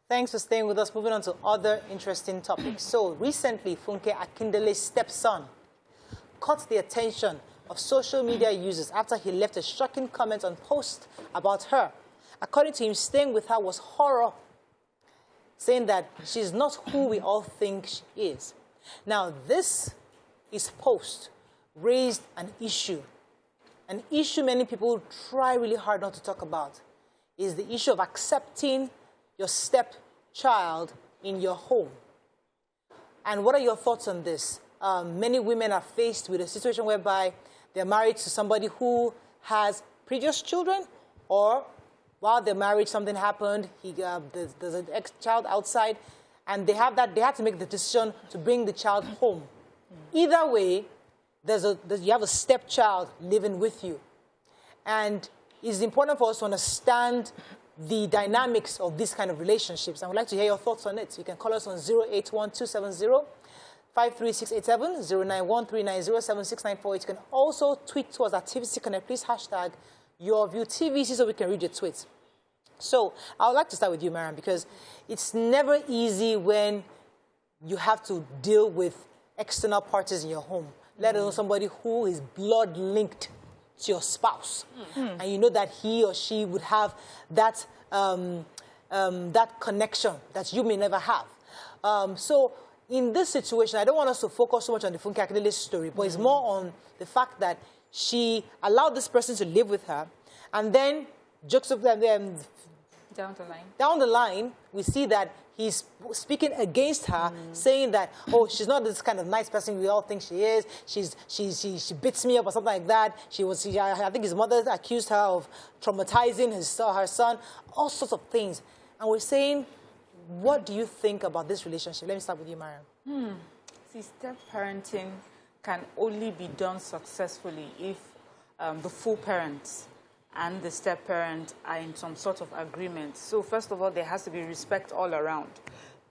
Thanks for staying with us. Moving on to other interesting topics. So recently, Funke Akindele's stepson caught the attention of social media users after he left a shocking comment on post about her. According to him, staying with her was horror, saying that she's not who we all think she is. Now, his post raised an issue many people try really hard not to talk about, is the issue of accepting your stepchild in your home. And what are your thoughts on this? Many women are faced with a situation whereby they're married to somebody who has previous children, or while they're married, something happened, there's an ex-child outside, and they have to make the decision to bring the child home. Either way, you have a stepchild living with you. And it's important for us to understand the dynamics of these kind of relationships. I would like to hear your thoughts on it. You can call us on 081-270-53687, 091-390-7694. You can also tweet to us at TVC Connect. Please hashtag your view TVC so we can read your tweets. So I would like to start with you, Mariam, because it's never easy when you have to deal with external parties in your home, let alone somebody who is blood linked to your spouse. And you know that he or she would have that, that connection that you may never have. So in this situation, I don't want us to focus so much on the Funke Akindele story, but it's more on the fact that she allowed this person to live with her, and then jokes of them down the line, we see that he's speaking against her, saying that, oh, she's not this kind of nice person we all think she is. She beats me up or something like that. I think his mother accused her of traumatizing her son, all sorts of things. And we're saying, what do you think about this relationship? Let me start with you, Mariam. See, step-parenting can only be done successfully if the full parents and the step-parent are in some sort of agreement. So first of all, there has to be respect all around.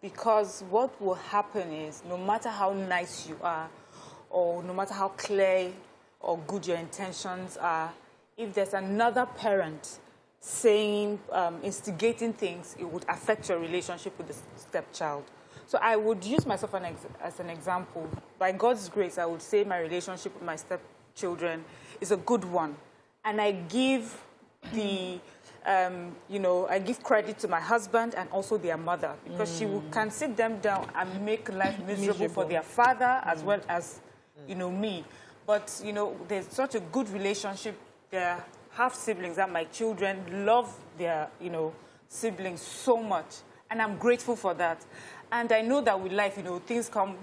Because what will happen is, no matter how nice you are, or no matter how clear or good your intentions are, if there's another parent saying, instigating things, it would affect your relationship with the stepchild. So I would use myself as an example. By God's grace, I would say my relationship with my stepchildren is a good one. And I give I give credit to my husband and also their mother, because she can sit them down and make life miserable for their father as well as, me. But, there's such a good relationship. They're half-siblings, and my children love their, siblings so much. And I'm grateful for that. And I know that with life, things come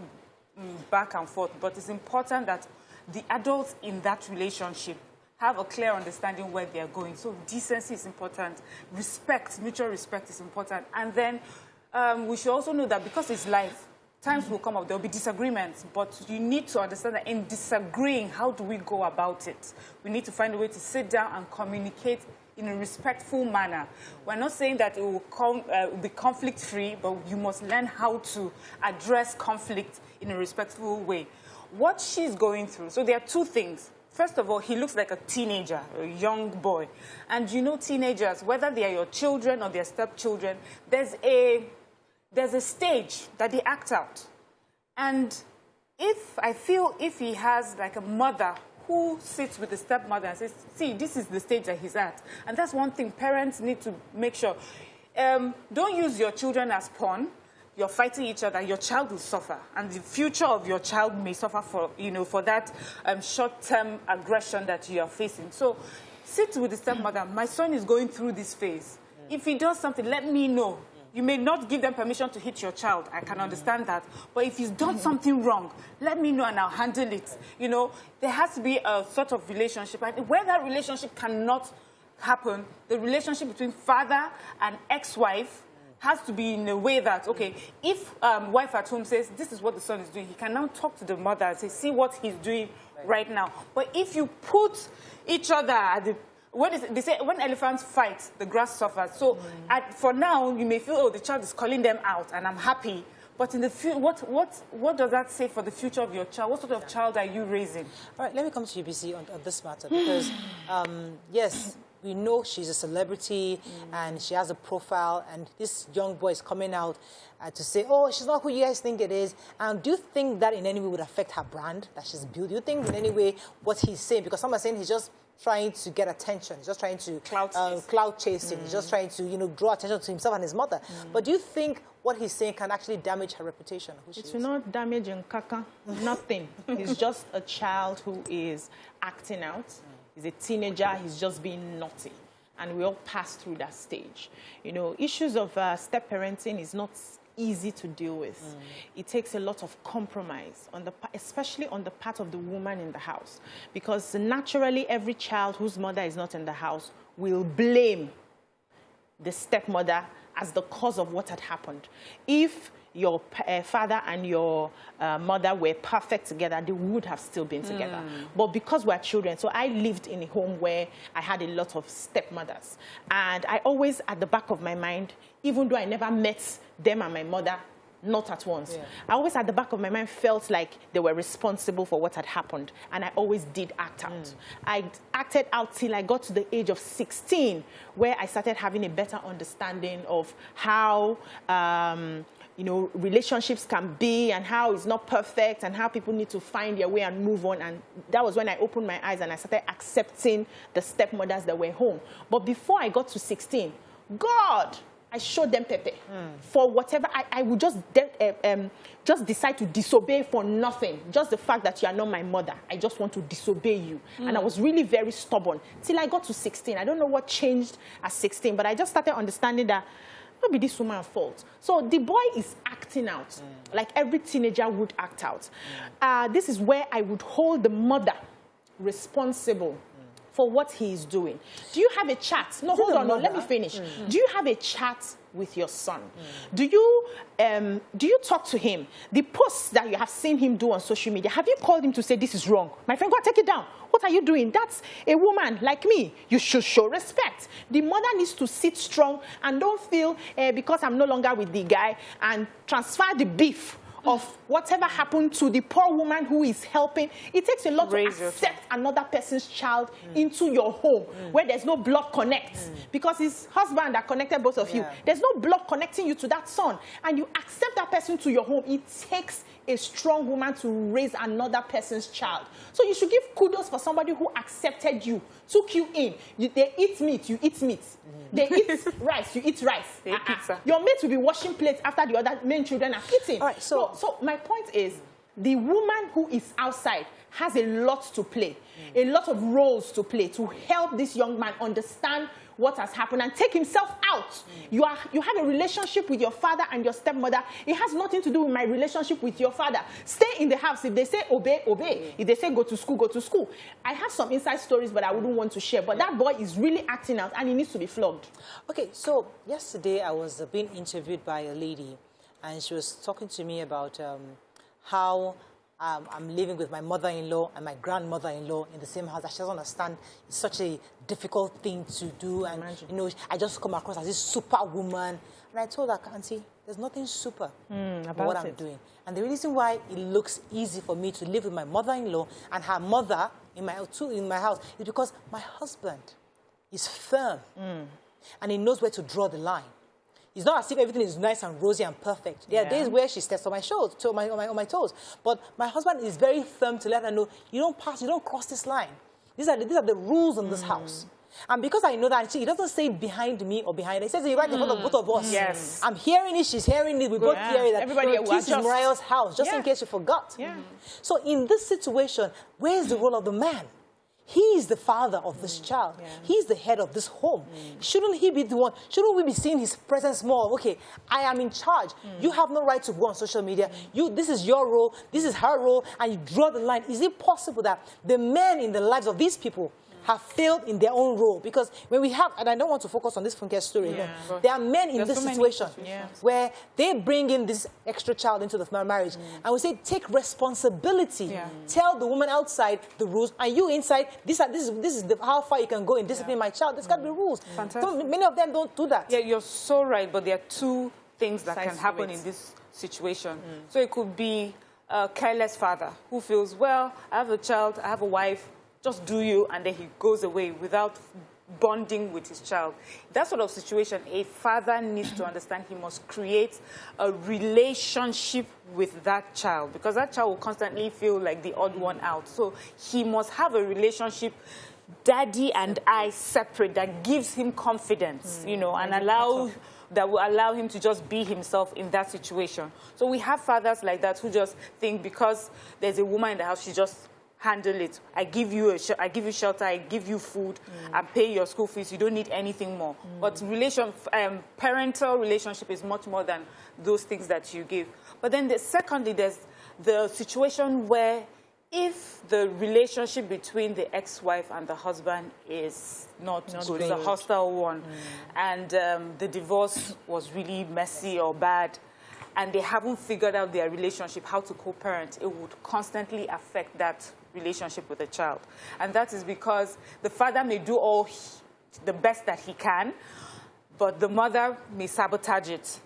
back and forth. But it's important that the adults in that relationship have a clear understanding where they're going. So decency is important. Respect, mutual respect is important. And then we should also know that because it's life, times will come up, there will be disagreements. But you need to understand that in disagreeing, how do we go about it? We need to find a way to sit down and communicate in a respectful manner. We're not saying that it will be conflict-free, but you must learn how to address conflict in a respectful way. What she's going through, so there are two things. First of all, he looks like a teenager, a young boy. And teenagers, whether they are your children or their stepchildren, there's a stage that they act out. And I feel if he has like a mother who sits with the stepmother and says, see, this is the stage that he's at. And that's one thing parents need to make sure. Don't use your children as pawn. You're fighting each other, your child will suffer. And the future of your child may suffer for that short-term aggression that you are facing. So sit with the stepmother. My son is going through this phase. If he does something, let me know. You may not give them permission to hit your child. I can understand that. But if he's done something wrong, let me know and I'll handle it. There has to be a sort of relationship. And where that relationship cannot happen, the relationship between father and ex-wife has to be in a way that, okay, if wife at home says, this is what the son is doing, he can now talk to the mother and say, see what he's doing right now. But if you put each other at the, they say when elephants fight, the grass suffers. So for now, you may feel, oh, the child is calling them out and I'm happy. But in the future, what does that say for the future of your child? What sort of child are you raising? All right, let me come to you, BC, on this matter. Because, yes, we know she's a celebrity and she has a profile, and this young boy is coming out to say, oh, she's not who you guys think it is. Do you think that in any way would affect her brand that she's built? Do you think in any way what he's saying, because some are saying he's just trying to get attention, he's just trying to cloud chasing, he's just trying to, draw attention to himself and his mother. But do you think what he's saying can actually damage her reputation? It will not damage Nkaka, nothing. He's just a child who is acting out. He's a teenager, he's just being naughty. And we all pass through that stage. Issues of step-parenting is not easy to deal with. It takes a lot of compromise, especially on the part of the woman in the house. Because naturally, every child whose mother is not in the house will blame the stepmother as the cause of what had happened. If your father and your mother were perfect together, they would have still been together. But because we're children, so I lived in a home where I had a lot of stepmothers. And I always, at the back of my mind, even though I never met them and my mother, not at once, I always, at the back of my mind, felt like they were responsible for what had happened. And I always did act out. I acted out till I got to the age of 16, where I started having a better understanding of how relationships can be, and how it's not perfect, and how people need to find their way and move on. And that was when I opened my eyes and I started accepting the stepmothers that were home. But before I got to 16, God, I showed them Pepe. For whatever, I would just decide to disobey for nothing. Just the fact that you are not my mother. I just want to disobey you. And I was really very stubborn till I got to 16. I don't know what changed at 16, but I just started understanding that maybe this woman's fault. So the boy is acting out, like every teenager would act out. This is where I would hold the mother responsible for what he is doing. Do you have a chat? No, hold on, no, let me finish. Do you have a chat with your son? Do you talk to him? The posts that you have seen him do on social media, have you called him to say this is wrong? My friend, go and take it down. What are you doing? That's a woman like me. You should show respect. The mother needs to sit strong and don't feel because I'm no longer with the guy and transfer the beef of whatever happened to the poor woman who is helping. It takes a lot to accept another person's child into your home where there's no blood connect. Because it's husband that connected both of you. There's no blood connecting you to that son. And you accept that person to your home. It takes a strong woman to raise another person's child. So you should give kudos for somebody who accepted you, took you in. They eat meat, you eat meat. They eat rice, you eat rice. They eat pizza. Your mate will be washing plates after the other main children are eating. All right, so my point is, the woman who is outside has a lot to play, a lot of roles to play to help this young man understand what has happened and take himself out. You have a relationship with your father and your stepmother. It has nothing to do with my relationship with your father. Stay in the house. If they say obey, obey. If they say go to school, go to school. I have some inside stories, but I wouldn't want to share. But that boy is really acting out, and he needs to be flogged. Okay, so yesterday I was being interviewed by a lady, and she was talking to me about how I'm living with my mother-in-law and my grandmother-in-law in the same house. She doesn't understand it's such a difficult thing to do. And, I just come across as this super woman. And I told her, Auntie, there's nothing super about what I'm doing. And the reason why it looks easy for me to live with my mother-in-law and her mother in my house is because my husband is firm. And he knows where to draw the line. It's not as if everything is nice and rosy and perfect. There are days where she steps on my toes, on my toes. But my husband is very firm to let her know, you don't cross this line. These are the rules in this house. And because I know that, he doesn't say behind me or behind her. He says it right in front of both of us. Yes. I'm hearing it, she's hearing it. We both hear it. Everybody this is Mariah's house, just in case you forgot. So in this situation, where's the role of the man? He is the father of this child. He's the head of this home. Shouldn't he be the one? Shouldn't we be seeing his presence more? Okay, I am in charge. You have no right to go on social media. This is your role. This is her role. And you draw the line. Is it possible that the men in the lives of these people have failed in their own role? Because when we have, and I don't want to focus on this Funke story, there are men in this situation where they bring in this extra child into the marriage, and we say, take responsibility. Tell the woman outside the rules, and you inside, this is how far you can go in disciplining my child. There's got to be rules. So many of them don't do that. Yeah, you're so right, but there are two things that can happen in this situation. So it could be a careless father who feels, well, I have a child, I have a wife, just do you, and then he goes away without bonding with his child. That sort of situation, a father needs to understand he must create a relationship with that child, because that child will constantly feel like the odd one out. So he must have a relationship, daddy and I separate, that gives him confidence, you know, and that will allow him to just be himself in that situation. So we have fathers like that who just think because there's a woman in the house, she just handle it. I give you shelter, I give you food, I pay your school fees. You don't need anything more. But parental relationship is much more than those things that you give. But then secondly, there's the situation where if the relationship between the ex-wife and the husband is not good, it's a hostile one, and the divorce was really messy or bad, and they haven't figured out their relationship, how to co-parent, it would constantly affect that relationship with the child. And that is because the father may do the best that he can, but the mother may sabotage it.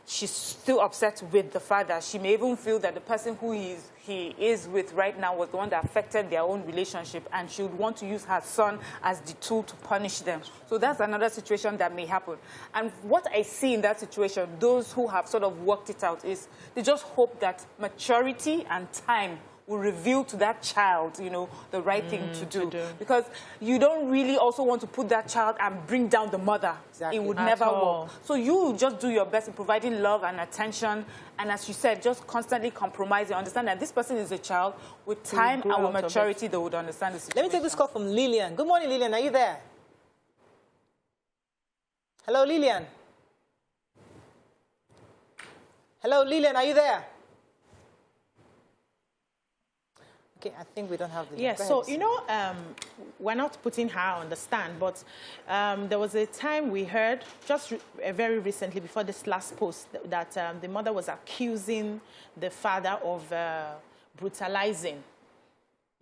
She's still upset with the father. She may even feel that the person who he is with right now was the one that affected their own relationship, and she would want to use her son as the tool to punish them. So that's another situation that may happen. And what I see in that situation, those who have sort of worked it out, is they just hope that maturity and time will reveal to that child, you know, the right thing to do. Because you don't really also want to put that child and bring down the mother. Exactly. It would never work. So you just do your best in providing love and attention. And as you said, just constantly compromising. Understand that this person is a child. With time and with maturity, they would understand the situation. Let me take this call from Lillian. Good morning, Lillian. Are you there? Hello, Lillian. Hello, Lillian. Are you there? Okay, I think we don't have the... Yes, so, you know, we're not putting her on the stand, but there was a time we heard, just very recently, before this last post, that the mother was accusing the father of brutalizing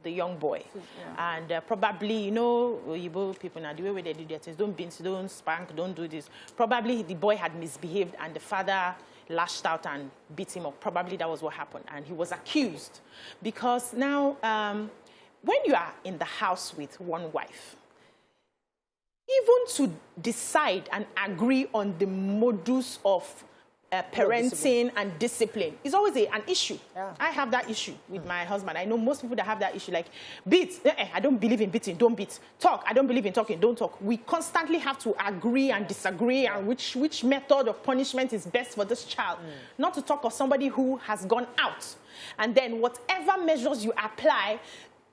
the young boy. Yeah. And probably, you know, Igbo people now, the way they do their things, don't beat, don't spank, don't do this. Probably the boy had misbehaved and the father lashed out and beat him up. Probably that was what happened. And he was accused. Because now, when you are in the house with one wife, even to decide and agree on the modus of parenting and discipline is always an issue. Yeah. I have that issue with my husband. I know most people that have that issue, like, beat, I don't believe in beating, don't beat. Talk, I don't believe in talking, don't talk. We constantly have to agree and disagree on which method of punishment is best for this child. Not to talk of somebody who has gone out. And then whatever measures you apply,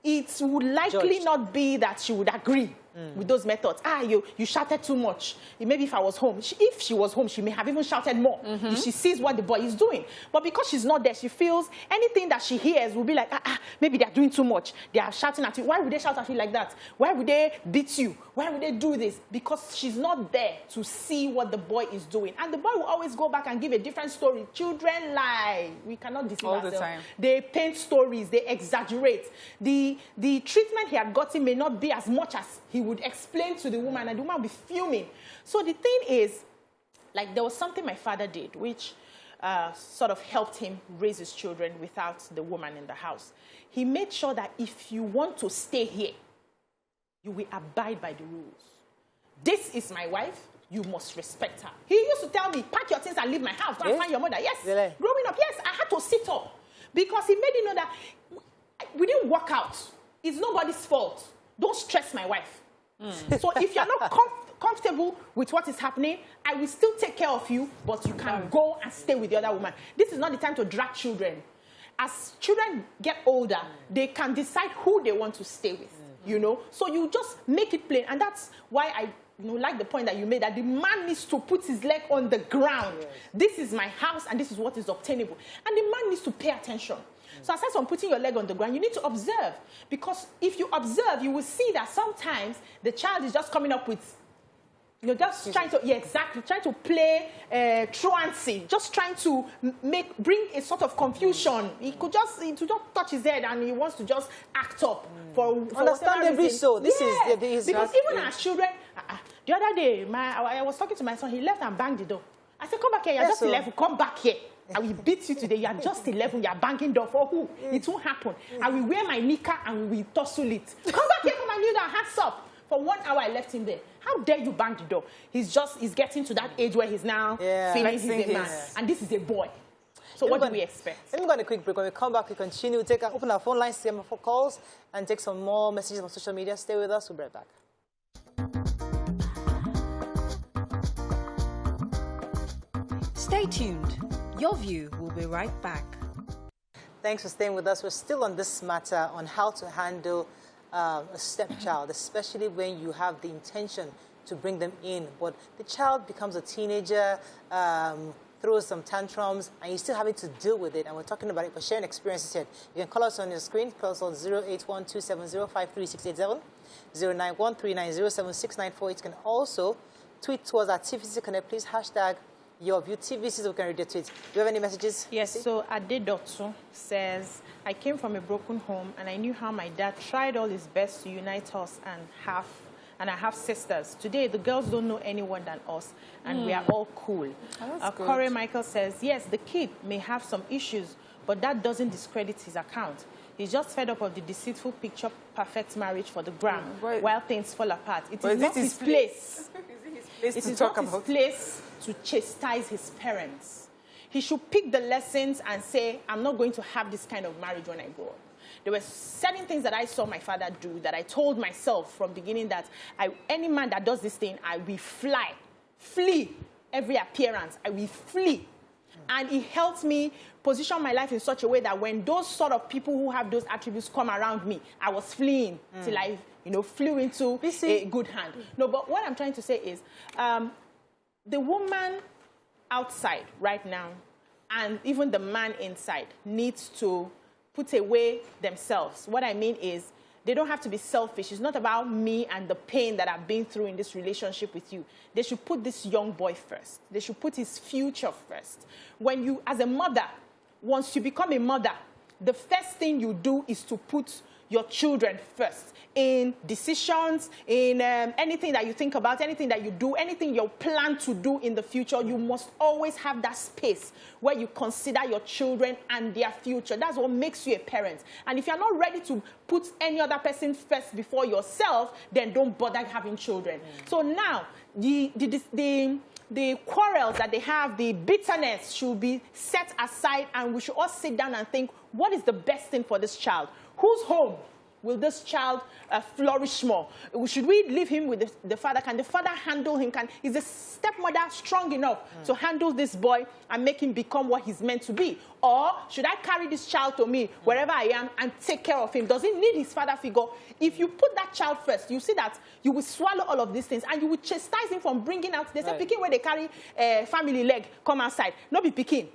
it would likely not be that she would agree with those methods. You shouted too much. Maybe if I was home, if she was home, she may have even shouted more if she sees what the boy is doing. But because she's not there, she feels anything that she hears will be like, maybe they're doing too much. They are shouting at you. Why would they shout at you like that? Why would they beat you? Why would they do this? Because she's not there to see what the boy is doing. And the boy will always go back and give a different story. Children lie. We cannot deceive ourselves. All the time. They paint stories. They exaggerate. The treatment he had gotten may not be as much as he would explain to the woman, and the woman will be fuming. So the thing is, like, there was something my father did which sort of helped him raise his children without the woman in the house. He made sure that if you want to stay here, you will abide by the rules. This is my wife. You must respect her. He used to tell me, pack your things and leave my house. Go and find your mother. Yes. Really? Growing up, yes, I had to sit up because he made it know that we didn't work out. It's nobody's fault. Don't stress my wife. So if you're not comfortable with what is happening, I will still take care of you, but you can go and stay with the other woman. This is not the time to drag children. As children get older, they can decide who they want to stay with, you know. So you just make it plain. And that's why I like the point that you made, that the man needs to put his leg on the ground. Yes. This is my house and this is what is obtainable. And the man needs to pay attention. So aside from putting your leg on the ground, you need to observe. Because if you observe, you will see that sometimes the child is just coming up with, just trying to, trying to play truancy, just trying to bring a sort of confusion. He could just touch his head and he wants to just act up for understandably so. This is because even as children, the other day, I was talking to my son. He left and banged the door. I said, "Come back here. You're just 11. Come back here. I will beat you today. You are just 11. You are banging door for who? It won't happen. I will wear my knicker and we will tussle it. Come back here. Come and kneel down. Hands up." For 1 hour, I left him there. How dare you bang the door? He's getting to that age where he's now feeling he's a man. And this is a boy. So what do we expect? Let me go on a quick break. When we come back, we continue. Open our phone lines, for calls, and take some more messages on social media. Stay with us. We'll be right back. Stay tuned. Your view will be right back. Thanks for staying with us. We're still on this matter on how to handle a stepchild, especially when you have the intention to bring them in, but the child becomes a teenager, throws some tantrums, and you're still having to deal with it. And we're talking about it. We're sharing experiences here. You can call us on your screen. Call us on 08127053687, 09139076948. You can also tweet to us at TVC Connect. Please hashtag your view TVC so we can read your tweets. Do you have any messages? Yes. So Adedotu says, I came from a broken home and I knew how my dad tried all his best to unite us and I have sisters. Today, the girls don't know anyone than us, and we are all cool. Corey Michael says, yes, the kid may have some issues, but that doesn't discredit his account. He's just fed up of the deceitful picture perfect marriage for the gram, while things fall apart. It is not his place. It is not his place to chastise his parents. He should pick the lessons and say, I'm not going to have this kind of marriage when I grow up. There were certain things that I saw my father do that I told myself from beginning that any man that does this thing, I will flee every appearance. I will flee. And it helped me position my life in such a way that when those sort of people who have those attributes come around me, I was fleeing till I, flew into a good hand. No, but what I'm trying to say is the woman outside right now and even the man inside needs to put away themselves. What I mean is they don't have to be selfish. It's not about me and the pain that I've been through in this relationship with you. They should put this young boy first. They should put his future first. When you, as a mother, once you become a mother, the first thing you do is to put your children first in decisions, in anything that you think about, anything that you do, anything you plan to do in the future. You must always have that space where you consider your children and their future. That's what makes you a parent. And if you're not ready to put any other person first before yourself, then don't bother having children. So now, the quarrels that they have, the bitterness should be set aside, and we should all sit down and think, what is the best thing for this child? Whose home will this child flourish more? Should we leave him with the father? Can the father handle him? Is the stepmother strong enough to handle this boy and make him become what he's meant to be? Or should I carry this child to me wherever I am and take care of him? Does he need his father figure? If you put that child first, you see that you will swallow all of these things and you will chastise him from bringing out. They say, Pekin, where they carry family leg, come outside. No be Pekin.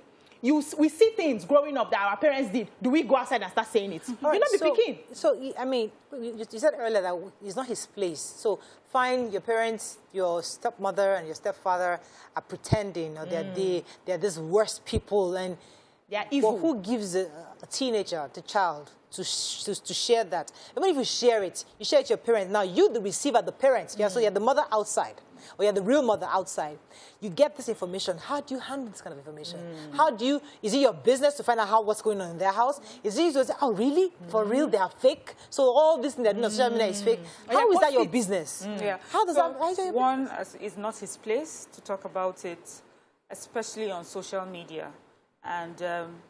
We see things growing up that our parents did. Do we go outside and start saying it? Right, you're not picking. So, I mean, you said earlier that it's not his place. So, fine, your parents, your stepmother and your stepfather are pretending, or they're these worst people, and they're evil. But who gives a teenager, the child, to share that? Even if you share it with your parents. Now, you, the receiver, the parents, so you're the mother outside, or you're the real mother outside. You get this information. How do you handle this kind of information? Is it your business to find out what's going on in their house? Is it to say, oh, really? For real, they are fake? So all this thing that on social media is fake? How is that your business? Yeah. How does that... One, it's not his place to talk about it, especially on social media. And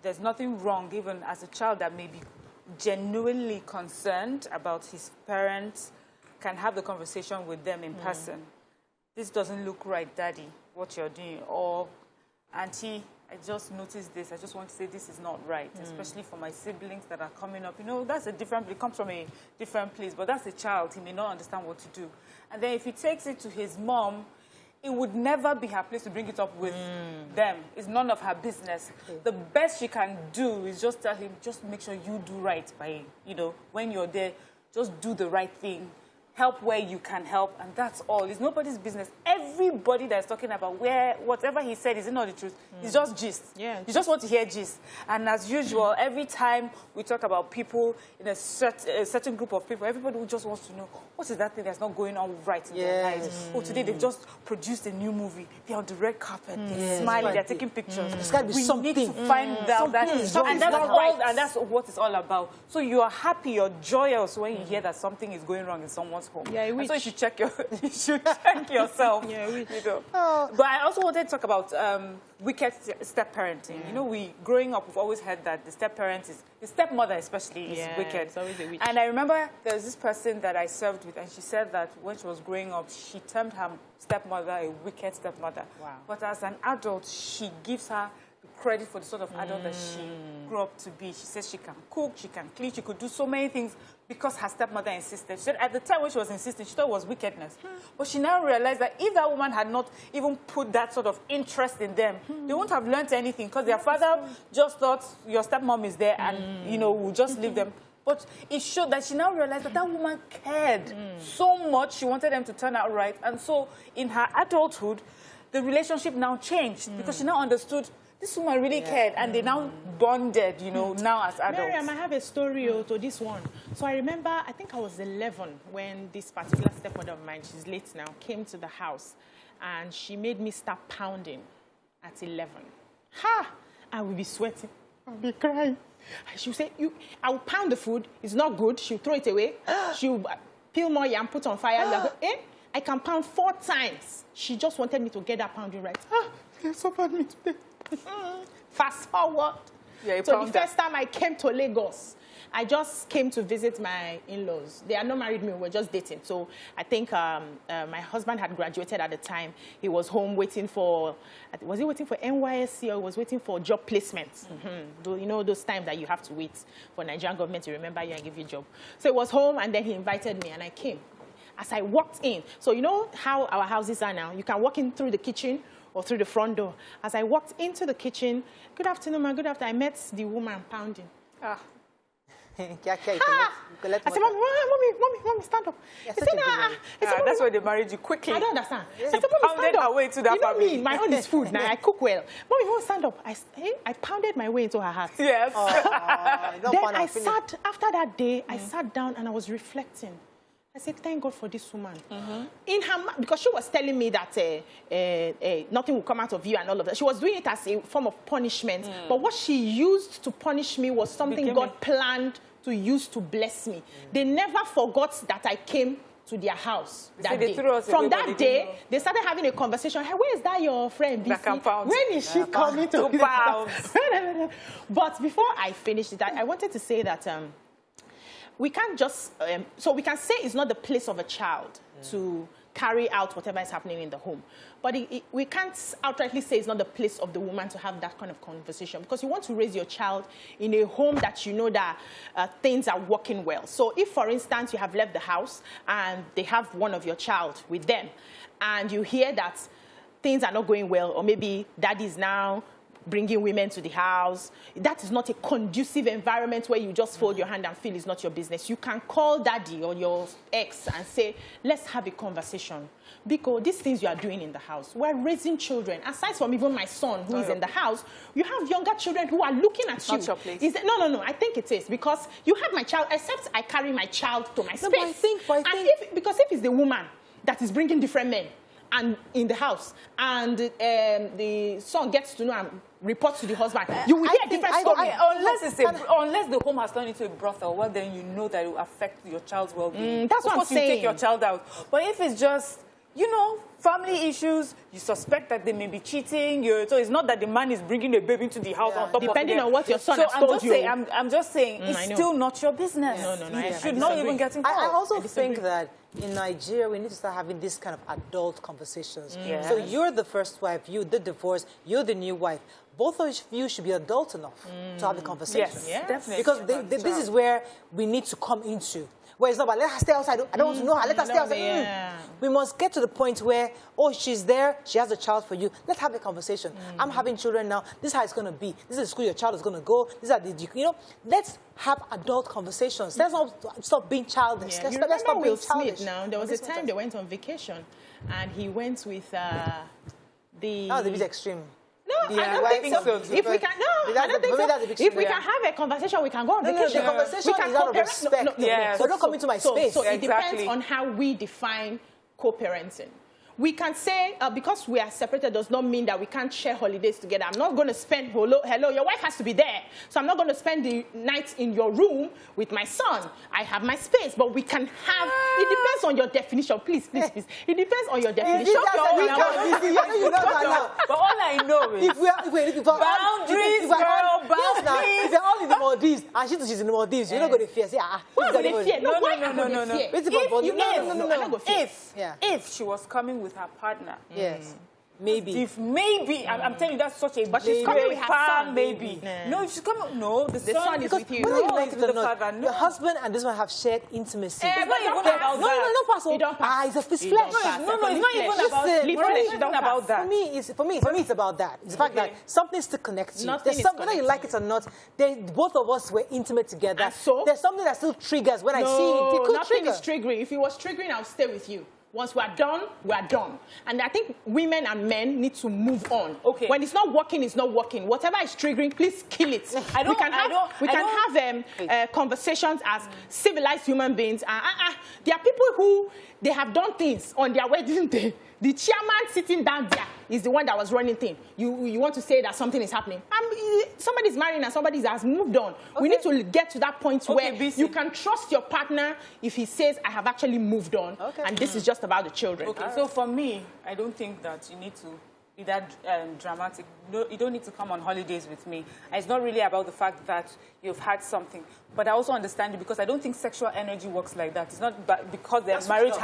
there's nothing wrong, even as a child that may be genuinely concerned about his parents, can have the conversation with them in person. This doesn't look right, Daddy, what you're doing. Or, Auntie, I just noticed this. I just want to say this is not right, especially for my siblings that are coming up. That's a different... It comes from a different place, but that's a child. He may not understand what to do. And then if he takes it to his mom, it would never be her place to bring it up with them. It's none of her business. The best she can do is just tell him, just make sure you do right by, when you're there, just do the right thing. Help where you can help, and that's all. It's nobody's business. Everybody that's talking about whatever he said is not the truth. It's just gist. Yeah, you just want to hear gist. And as usual, every time we talk about people in a certain group of people, everybody just wants to know, what is that thing that's not going on right in their lives? Oh, today they've just produced a new movie. They're on the red carpet. They're smiling. They're taking pictures. There's got to be something. We need to find out that. And that's what it's all about. So you are happy, you're joyous when you hear that something is going wrong in someone's someone's home. Yeah, and so you should check yourself. Yeah, you know. But I also wanted to talk about wicked step-parenting. You know, growing up, we've always heard that the step-parent the stepmother especially is wicked. It's always a witch. And I remember there was this person that I served with, and she said that when she was growing up, she termed her stepmother a wicked stepmother. Wow. But as an adult, she gives her credit for the sort of adult that she grew up to be. She says she can cook, she can clean, she could do so many things because her stepmother insisted. She said at the time when she was insisting, she thought it was wickedness. But she now realized that if that woman had not even put that sort of interest in them, they wouldn't have learned anything because their father just thought your stepmom is there and, you know, will just leave them. But it showed that she now realized that that woman cared so much. She wanted them to turn out right. And so in her adulthood, the relationship now changed because she now understood this woman really cared, and they now bonded, you know, now as adults. Miriam, I have a story to this one. So I remember, I think I was 11 when this particular stepmother of mine, she's late now, came to the house, and she made me start pounding at 11. Ha! I will be sweating. I'll be crying. She would say, I will pound the food. It's not good. She'll throw it away. She'll peel more yam, put on fire. I can pound 4 times. She just wanted me to get that pounding right. They suffered me today. Fast forward. Yeah, so the first time I came to Lagos, I just came to visit my in-laws. They are not married me, we were just dating. So I think my husband had graduated at the time. He was home waiting for, was he waiting for NYSC or he was waiting for job placements? You know those times that you have to wait for Nigerian government to remember you and give you a job. So he was home and then he invited me and I came. As I walked in, so you know how our houses are now. You can walk in through the kitchen or through the front door. As I walked into the kitchen, good afternoon, ma'am, good afternoon, I met the woman pounding. I said, mommy, stand up. I said, that's why they married you quickly. I don't understand. I said, mommy, stand up. Her way to that family. Me, my own is food. Now I cook well. Mommy, stand up. I pounded my way into her heart. Yes. Then I sat, after that day, I sat down and I was reflecting. I said, thank God for this woman. In her, because she was telling me that nothing will come out of you and all of that. She was doing it as a form of punishment. But what she used to punish me was something God planned to use to bless me. They never forgot that I came to their house that day. From that day, they started having a conversation. Hey, where is that your friend? When is she coming to pound? But before I finished it, I wanted to say that we can't just, so we can say it's not the place of a child to carry out whatever is happening in the home. But we can't outrightly say it's not the place of the woman to have that kind of conversation because you want to raise your child in a home that you know that things are working well. So if, for instance, you have left the house and they have one of your child with them and you hear that things are not going well or maybe daddy is now bringing women to the house, that is not a conducive environment where you just fold your hand and feel it's not your business. You can call daddy or your ex and say, let's have a conversation. Because these things you are doing in the house, we're raising children. Aside from even my son who is in the house, you have younger children who are looking at you. Not your place. No, I think it is. Because you have my child, except I carry my child to my space. Because if it's the woman that is bringing different men, and in the house, and the son gets to know and reports to the husband, you will hear a different story. Unless the home has turned into a brothel, well, then you know that it will affect your child's well-being. That's what I'm saying. You take your child out. But if it's just, you know, family issues, you suspect that they may be cheating. So it's not that the man is bringing a baby into the house on top of it. Depending on what your son has told you. I'm just saying, it's still not your business. No. You should not even get involved. I also think that in Nigeria, we need to start having this kind of adult conversations. So you're the first wife, you the divorce, you're the new wife. Both of you should be adult enough to have the conversation. Yes, definitely. Because this is where we need to come into. Where it's not about, let her stay outside. I don't want to know her. Let her stay outside. We must get to the point where, oh, she's there. She has a child for you. Let's have a conversation. I'm having children now. This is how it's going to be. This is the school your child is going to go. These are the, you know, let's have adult conversations. Let's not stop being childish. Let's stop being childish. Now, there was a time they went on vacation, and he went with the... That was a bit extreme. No, I don't think so. If we can, I don't think so. If we can have a conversation, we can go on vacation. The conversation is out of respect. So don't come into my space. So it depends on how we define co-parenting. we can say because we are separated does not mean that we can't share holidays together. I'm not going to spend, hello, your wife has to be there. So I'm not going to spend the night in your room with my son. I have my space, but we can have, it depends on your definition. Please. It depends on your definition. But all I know is boundaries, girl, boundaries. If you're all in the Maldives and she's in the Maldives, you're not going to fear. Say, If she was coming with her partner, yes, maybe. I'm telling you, that's such a. But she's coming with her son, maybe. No, if she's coming, the son is with you. Whether you like it or not, your husband and this one have shared intimacy. It's not even about that. No, Pastor. It's a flesh. No, it's not even about that. For me, it's about that. It's the fact that something still connects you. Whether you like it or not, both of us were intimate together. So? There's something that still triggers when I see it. It could nothing trigger. is triggering. If it was triggering, I'll stay with you. Once we are done, we are done. And I think women and men need to move on. Okay. When it's not working, it's not working. Whatever is triggering, please kill it. We can have conversations as civilized human beings. There are people who they have done things on their wedding day. The chairman sitting down there is the one that was running things. You want to say that something is happening. Somebody's marrying and somebody has moved on. Okay. We need to get to that point where you can trust your partner if he says, I have actually moved on, and this is just about the children. Okay, so for me, I don't think that you need to be that dramatic. No, you don't need to come on holidays with me. And it's not really about the fact that you've had something. But I also understand you because I don't think sexual energy works like that. It's not because the marriage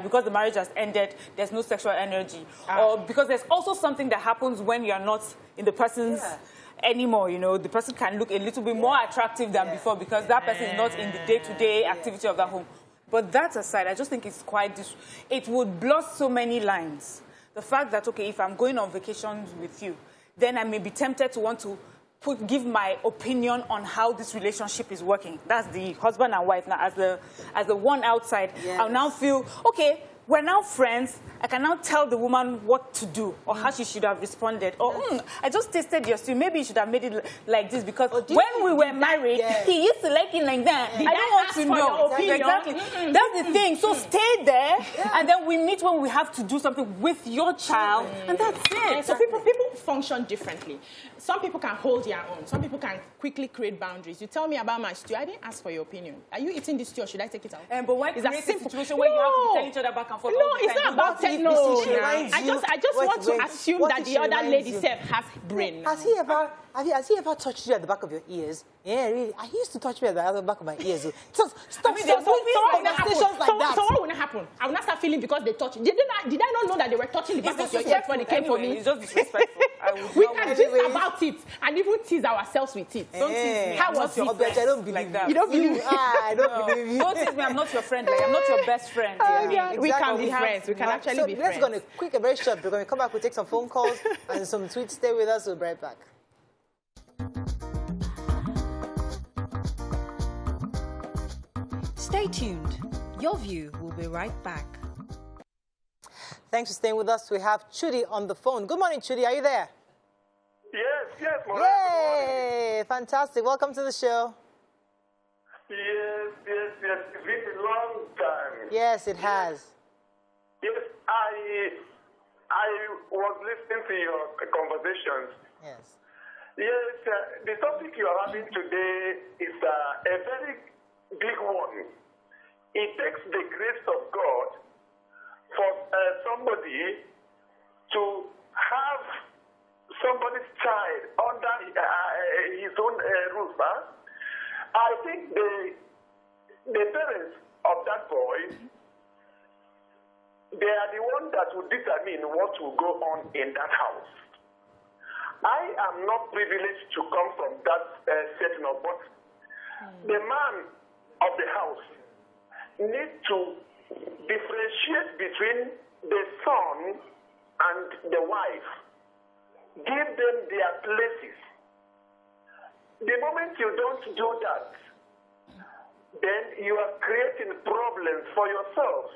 because the marriage has ended, there's no sexual energy. Or because there's also something that happens when you're not in the person's anymore, the person can look a little bit more attractive than before because that person is not in the day-to-day activity of that home. But that aside, I just think it's it would blur so many lines. The fact that, okay, if I'm going on vacations with you, then I may be tempted to want to give my opinion on how this relationship is working. That's the husband and wife. Now, as the one outside, I'll now feel, okay, we're now friends. I can now tell the woman what to do or how she should have responded. Or, I just tasted your stew. Maybe you should have made it like this because when we were married, he used to like it like that. I don't want to know. Exactly. That's the thing. So stay there, and then we meet when we have to do something with your child, and that's it. So people function differently. Some people can hold their own. Some people can quickly create boundaries. You tell me about my stew. I didn't ask for your opinion. Are you eating this stew or should I take it out? But why create a situation where you have to tell each other back and forth? No, it's not about I just want to assume that the other lady self has brain. Has he ever touched you at the back of your ears? Yeah, really. He used to touch me at the back of my ears. So what will happen? I will not start feeling because they touch. Did I not know that they were touching the back of your ears when they came for me? It's just disrespectful. We can gist about it and even tease ourselves with it. Don't tease me. How was it? I don't believe that. You don't believe me? I don't believe you. Don't tease me. I'm not your friend. I'm not your best friend. We can be friends. We can actually be friends. Let's go on a quick and very short break. When we come back, we'll take some phone calls and some tweets. Stay with us. We'll be right back. Stay tuned. Your view will be right back. Thanks for staying with us. We have Chudi on the phone. Good morning, Chudi. Are you there? Yes, Maureen. Yay! Fantastic. Welcome to the show. Yes. It's been a long time. Yes, it has. Yes, I was listening to your conversations. Yes. Yes, the topic you are having today is a very big one. It takes the grace of God for somebody to have somebody's child under his own roof. I think the parents of that boy, they are the ones that will determine what will go on in that house. I am not privileged to come from that setting of, but the man of the house needs to differentiate between the son and the wife. Give them their places. The moment you don't do that, then you are creating problems for yourself.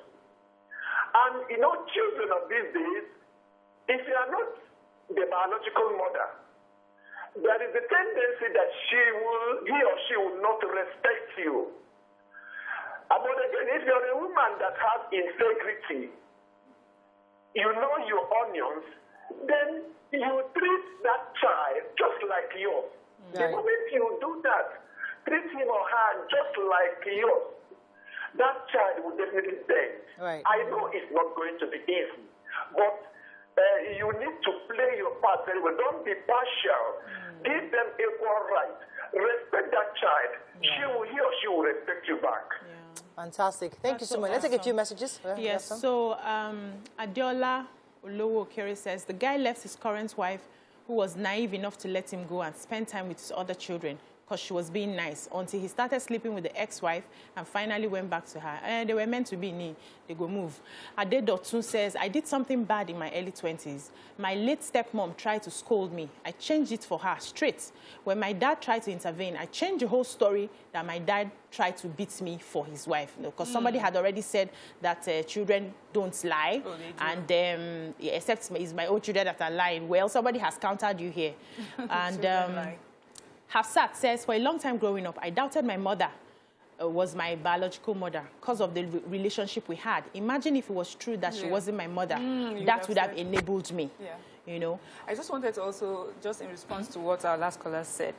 And children of these days, if you are not the biological mother, there is a tendency that he or she will not respect you. But again, if you're a woman that has integrity, you know your onions, then you treat that child just like yours. The Right. moment you do that, treat him or her just like yours, that child will definitely bend. Right. I know it's not going to be easy, but you need to play your part very well. Don't be partial. Give them equal right. Respect that child. He or she will respect you back. Fantastic. Thank you so much. Let's take a few messages. Yes, so Adiola Olowo Okere says, the guy left his current wife who was naive enough to let him go and spend time with his other children because she was being nice until he started sleeping with the ex-wife and finally went back to her. And they were meant to be near. They go move. Ade Dotun says, I did something bad in my early 20s. My late stepmom tried to scold me. I changed it for her straight. When my dad tried to intervene, I changed the whole story that my dad tried to beat me for his wife. Because somebody had already said that children don't lie. Oh, they do. And except it's my own children that are lying. Well, somebody has countered you here. And Hafsat says, for a long time growing up, I doubted my mother was my biological mother because of the relationship we had. Imagine if it was true that she wasn't my mother. That would have enabled me, you know. I just wanted to also, just in response to what our last caller said,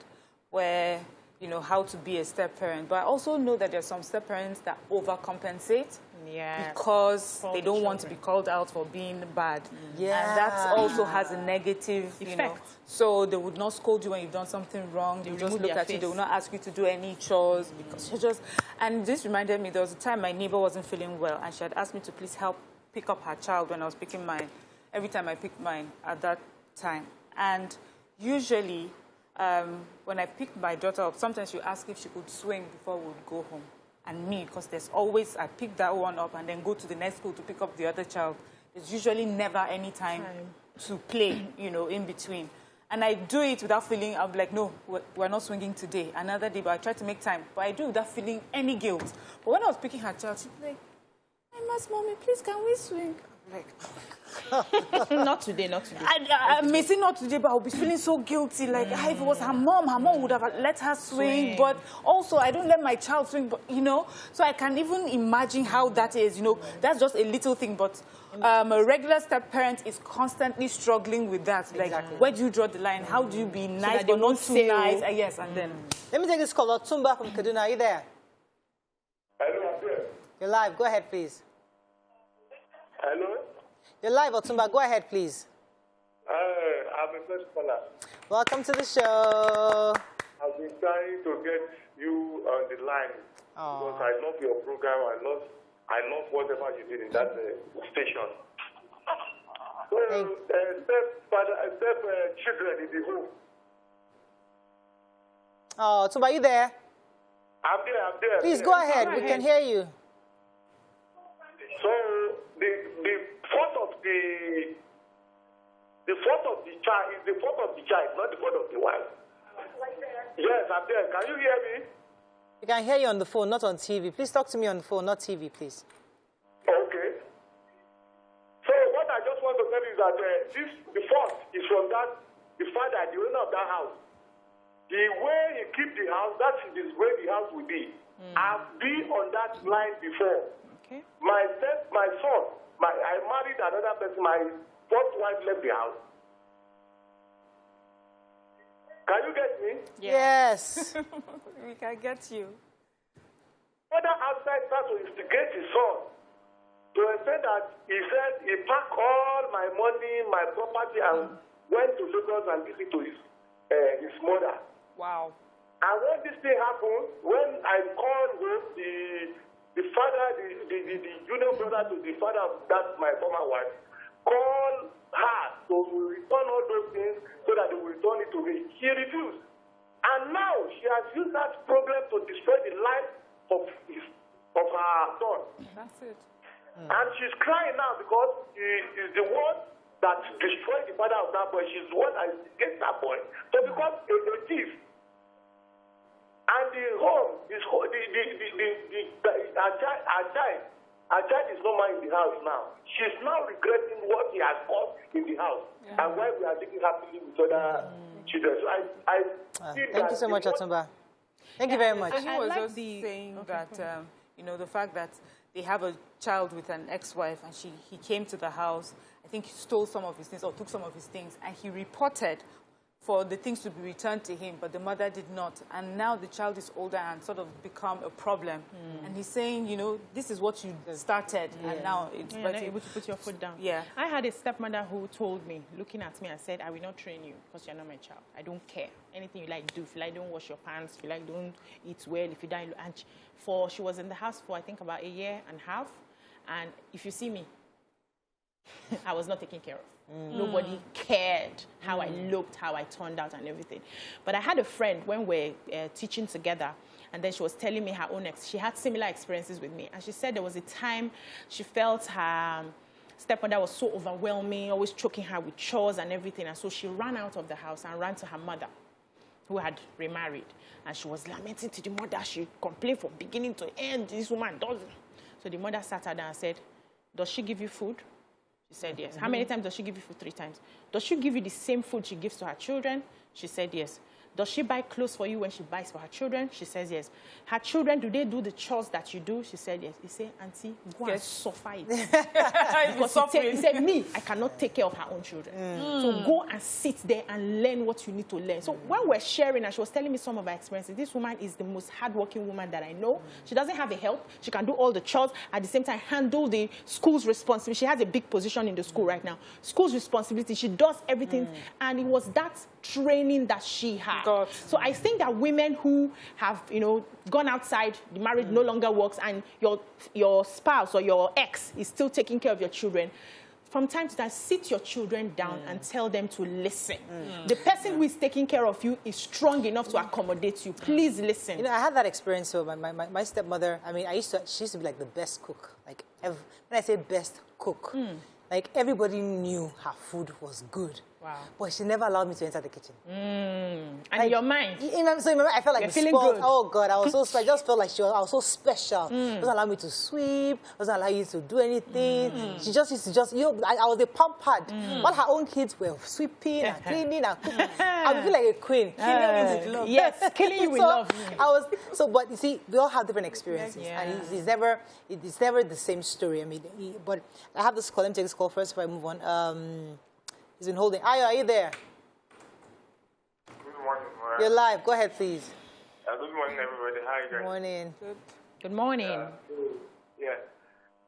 where, you know, how to be a step-parent. But I also know that there are some step-parents that overcompensate because they don't want to be called out for being bad. And that also has a negative, you know. So they would not scold you when you've done something wrong. They would just look at you. They will not ask you to do any chores because you just... And this reminded me, there was a time my neighbor wasn't feeling well and she had asked me to please help pick up her child when I was picking mine. Every time I picked mine at that time. And usually, when I picked my daughter up, sometimes she asked if she could swing before we would go home. And me, because there's always, I pick that one up and then go to the next school to pick up the other child. There's usually never any time to play, you know, in between. And I do it without feeling, I'm like, no, we're not swinging today. Another day, but I try to make time. But I do it without feeling any guilt. But when I was picking her child, she'd be like, hey, Mommy, please, can we swing? Like, not today, not today. I may say not today, but I'll be feeling so guilty. Like, if it was her mom would have let her swing. But also, I don't let my child swing, but, you know. So I can even imagine how that is, you know. That's just a little thing, but a regular step-parent is constantly struggling with that. Like, where do you draw the line? How do you be nice, but not too nice? Yes, and then... Let me take this call. Tumba from Kaduna. Are you there? Hello, I'm there. You're live. Go ahead, please. Hello? You're live, Otumba. Go ahead, please. I'm a first caller. Welcome to the show. I've been trying to get you on the line because I love your program. I love whatever you did in that station. Well, step children in the home. Oh, Otumba, are you there? I'm there. Please go ahead. We can hear you. So the fault of the child is the fault of the child, not the fault of the wife. Yes, I'm there. Can you hear me? We can hear you on the phone, not on TV. Please talk to me on the phone, not TV, please. Okay. So what I just want to tell you is that the fault is from the father, the owner of that house. The way he keeps the house, that is the way the house will be. I've been on that line before. Okay. My son, I married another person. My first wife left the house. Can you get me? Yes. We can get you. Father outside started to instigate his son to the extent that he said he packed all my money, my property, and went to Lagos and gave it to his mother. Wow. And when this thing happened, when I called the father, the junior brother to the father of that my former wife, called her to return all those things so that they will return it to me. She refused. And now she has used that problem to destroy the life of her son. That's it. And she's crying now because she is the one that destroyed the father of that boy. She's the one that gets that boy. So because a thief, and the home, our child is no more in the house now. She's now regretting what he has caused in the house and why we are living happily with other children. So I feel thank you so much, Otumba. Thank you very much. He was just saying that, you know, the fact that they have a child with an ex-wife and he came to the house I think, stole some of his things or took some of his things, and he reported for the things to be returned to him, but the mother did not. And now the child is older and sort of become a problem. And he's saying, you know, this is what you started, and now it's You're not able to put your foot down. Yeah. I had a stepmother who told me, looking at me, and said, I will not train you because you're not my child. I don't care. Anything you like, do. If you like, don't wash your pants. If you like, don't eat well. If you die, and she was in the house for, I think, about 1.5 years. And if you see me, I was not taken care of. Nobody cared how I looked, how I turned out, and everything. But I had a friend when we were teaching together, and then she was telling me her own she had similar experiences with me. And she said there was a time she felt her stepmother was so overwhelming, always choking her with chores and everything. And so she ran out of the house and ran to her mother, who had remarried. And she was lamenting to the mother. She complained from beginning to end. This woman doesn't. So the mother sat her down and said, does she give you food? She said yes. How many times does she give you food? 3 times. Does she give you the same food she gives to her children? She said yes. Does she buy clothes for you when she buys for her children? She says yes. Her children, do they do the chores that you do? She said yes. He said, Auntie, go and suffer it. Because he said, me, I cannot take care of her own children. So go and sit there and learn what you need to learn. So when we're sharing, and she was telling me some of her experiences, this woman is the most hardworking woman that I know. She doesn't have a help. She can do all the chores. At the same time, handle the school's responsibility. She has a big position in the school right now. School's responsibility. She does everything. And it was that training that she had. So I think that women who have, you know, gone outside, the marriage no longer works, and your spouse or your ex is still taking care of your children, from time to time, sit your children down and tell them to listen. The person who is taking care of you is strong enough to accommodate you. Please listen. You know, I had that experience. So my stepmother, I mean, she used to be like the best cook. Like, when I say best cook, like everybody knew her food was good. Wow. But she never allowed me to enter the kitchen. And like, in your mind? So remember, I felt like you're feeling spoiled. good. Oh, God, I was so I just felt like I was so special. Doesn't allow me to sweep. Doesn't allow you to do anything. She just used to I was a pampered. While her own kids were sweeping and cleaning and cooking. I would feel like a queen. Killing me with love. Yes, killing you with love. But you see, we all have different experiences. Yeah. And it's never the same story. I mean, but I have this call. Let me take this call first before I move on. He's been holding. Ayo, are you there? Good morning, Mara. You're live. Go ahead, please. Good morning, everybody. How are you guys? Good morning. Good morning. Yeah.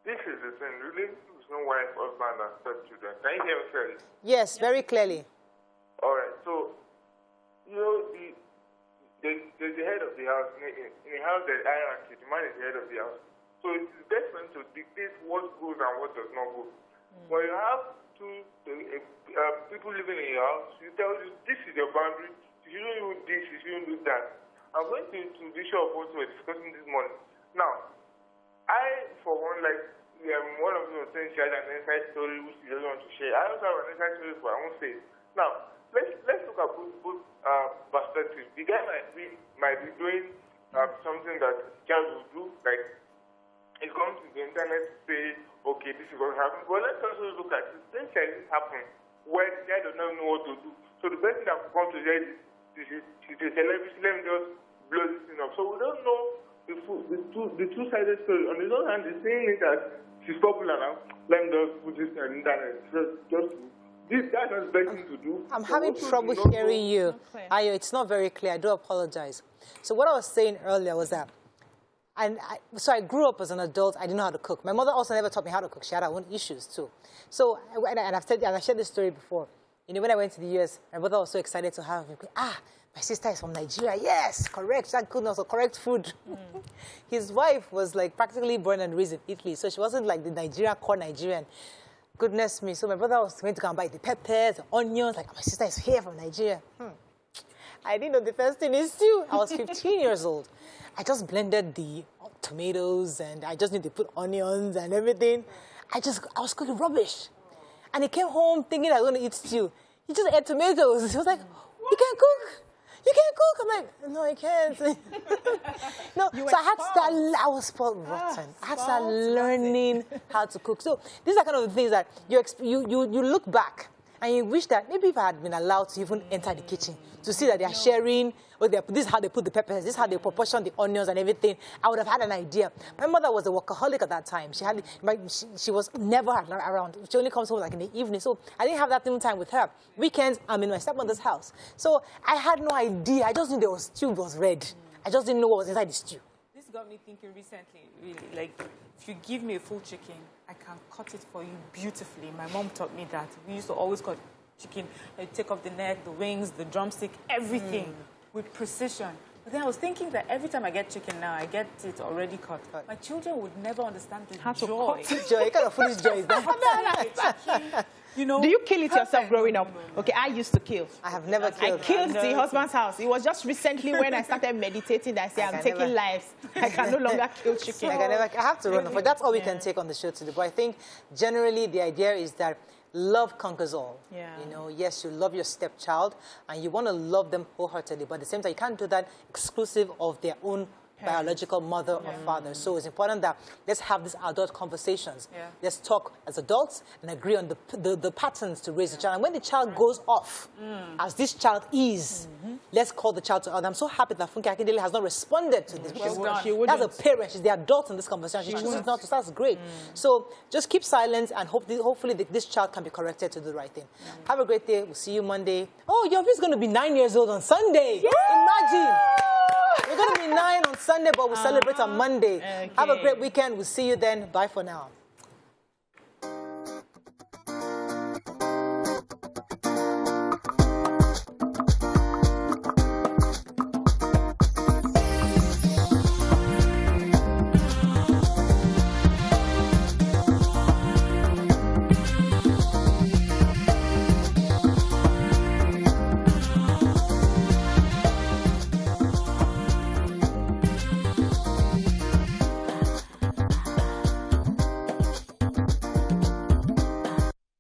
This is the thing. Relationship with no wife, husband, and stepchildren. Can you hear me clearly? Yes, very clearly. All right. So, you know, there's the head of the house. In a house, there's hierarchy. The man is the head of the house. So it's best for him to dictate what goes and what does not go. When you have people living in your house, you tell you this is your boundary. You shouldn't do this. You shouldn't do that. I'm going to the shop what we were discussing this morning. Now, I, for one, like one of you was saying she has an inside story which she doesn't want to share. I also have an inside story for I won't say. Now, let's look at both perspectives. The guy might be doing something that child would do, like he's going to the internet to say, okay, this is what happened. But let's also look at it. Things like this happen where the guy does not know what to do. So the person that comes to say this is a celebrity, let me just blow this thing up. So we don't know the two-sided story. On the other hand, the saying is that she's popular now. Let me just put this on the internet. That's not the best thing to do. I'm having trouble hearing you. Ayo, it's not very clear. I do apologize. So what I was saying earlier was that so I grew up as an adult. I didn't know how to cook. My mother also never taught me how to cook. She had her own issues too. So, and I've shared this story before. You know, when I went to the US, my mother was so excited to have me. My sister is from Nigeria. Yes, correct. Thank goodness, so correct food. His wife was like practically born and raised in Italy, so she wasn't like the Nigerian, core Nigerian. Goodness me. So my brother was going to come and buy the peppers, the onions. Like, my sister is here from Nigeria. I didn't know the first thing is stew. I was 15 years old. I just blended the tomatoes and I just need to put onions and everything. I was cooking rubbish. And he came home thinking I was going to eat stew. He just ate tomatoes. He was like, you can't cook. You can't cook. I'm like, no, I can't. No, so I had to start, I was spoiled rotten. I had to start learning how to cook. So these are kind of the things that you look back And you wish that maybe if I had been allowed to even enter the kitchen, to see that they are sharing, or this is how they put the peppers, this is how they proportion the onions and everything, I would have had an idea. My mother was a workaholic at that time. She was never around. She only comes home like in the evening. So I didn't have that time with her. Weekends, I'm in my stepmother's house. So I had no idea. I just knew there was stew was red. I just didn't know what was inside the stew. This got me thinking recently, really. Like, if you give me a full chicken, I can cut it for you beautifully. My mom taught me that. We used to always cut chicken. I take off the neck, the wings, the drumstick, everything with precision. But then I was thinking that every time I get chicken now, I get it already cut. My children would never understand the joy. Joy, what kind of foolish joy is that? You know, do you kill it yourself growing up? Okay, I used to kill. I have never killed. I killed the husband's house. It was just recently when I started meditating that I say I'm taking lives. I can no longer kill chicken. I have to run off. But that's all we can take on the show today. But I think generally the idea is that love conquers all. Yeah. You know, yes, you love your stepchild and you want to love them wholeheartedly, but at the same time, you can't do that exclusive of their own biological mother or father. So it's important that let's have these adult conversations. Yeah. Let's talk as adults and agree on the patterns to raise the child. And when the child goes off, as this child is, let's call the child to order. I'm so happy that Funke Akindele has not responded to this. As a parent, she's the adult in this conversation. She chooses not to. So that's great. So just keep silent and hopefully this child can be corrected to do the right thing. Have a great day. We'll see you Monday. Oh, your is going to be 9 years old on Sunday. Imagine. We're going to be 9 on Sunday, but we'll celebrate on Monday. Okay. Have a great weekend. We'll see you then. Bye for now.